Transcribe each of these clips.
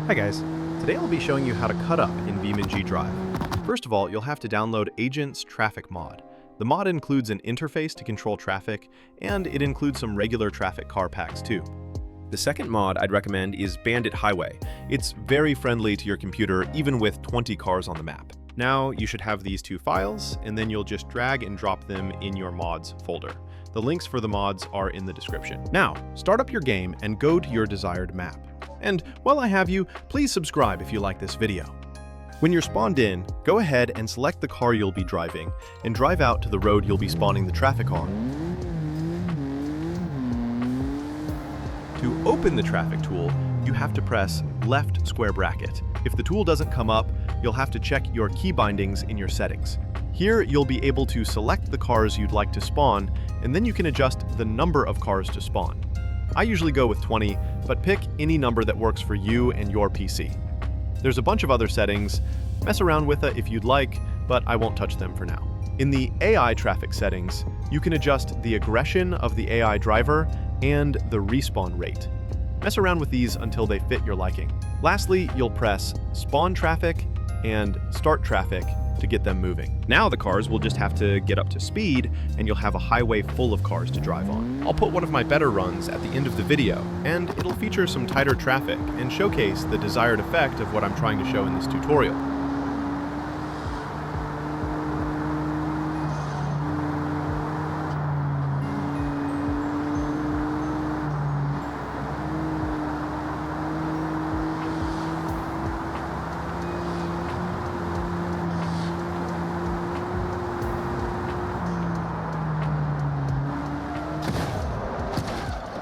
Hi guys, today I'll be showing you how to cut up in BeamNG.drive. First of all, you'll have to download Agents Traffic Mod. The mod includes an interface to control traffic, and it includes some regular traffic car packs too. The second mod I'd recommend is Bandit Highway. It's very friendly to your computer, even with 20 cars on the map. Now you should have these two files, and then you'll just drag and drop them in your mods folder. The links for the mods are in the description. Now, start up your game and go to your desired map. And while I have you, please subscribe if you like this video. When you're spawned in, go ahead and select the car you'll be driving and drive out to the road you'll be spawning the traffic on. To open the traffic tool, you have to press left square bracket. If the tool doesn't come up, you'll have to check your key bindings in your settings. Here, you'll be able to select the cars you'd like to spawn, and then you can adjust the number of cars to spawn. I usually go with 20, but pick any number that works for you and your PC. There's a bunch of other settings. Mess around with it if you'd like, but I won't touch them for now. In the AI traffic settings, you can adjust the aggression of the AI driver and the respawn rate. Mess around with these until they fit your liking. Lastly, you'll press Spawn Traffic and Start Traffic to get them moving. Now the cars will just have to get up to speed, and you'll have a highway full of cars to drive on. I'll put one of my better runs at the end of the video, and it'll feature some tighter traffic and showcase the desired effect of what I'm trying to show in this tutorial.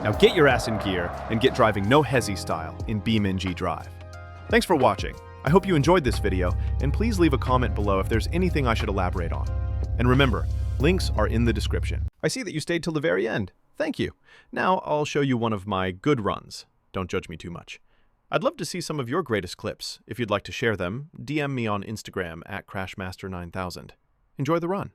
Now get your ass in gear and get driving no hezzy style in BeamNG.drive. Thanks for watching. I hope you enjoyed this video, and please leave a comment below if there's anything I should elaborate on. And remember, links are in the description. I see that you stayed till the very end. Thank you. Now I'll show you one of my good runs. Don't judge me too much. I'd love to see some of your greatest clips. If you'd like to share them, DM me on Instagram at Crashmaster9000. Enjoy the run.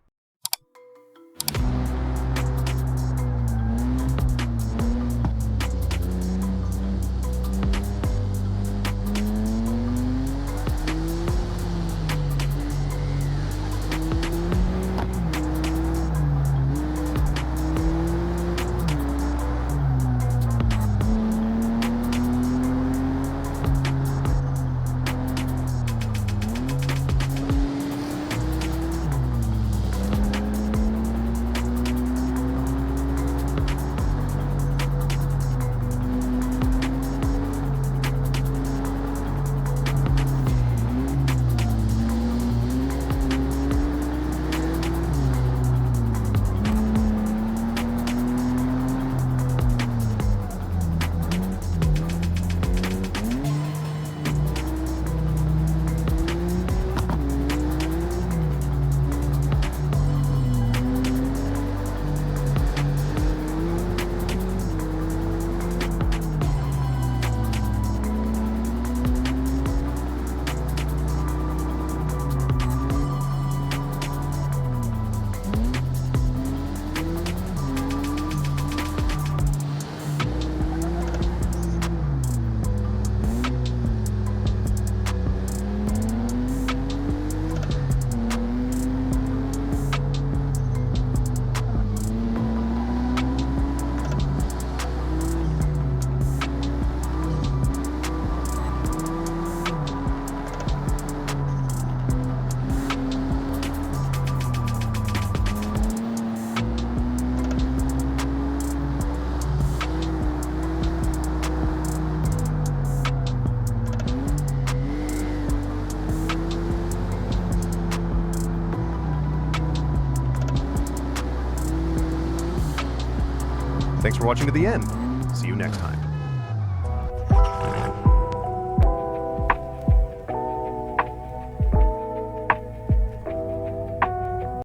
Thanks for watching to the end. See you next time.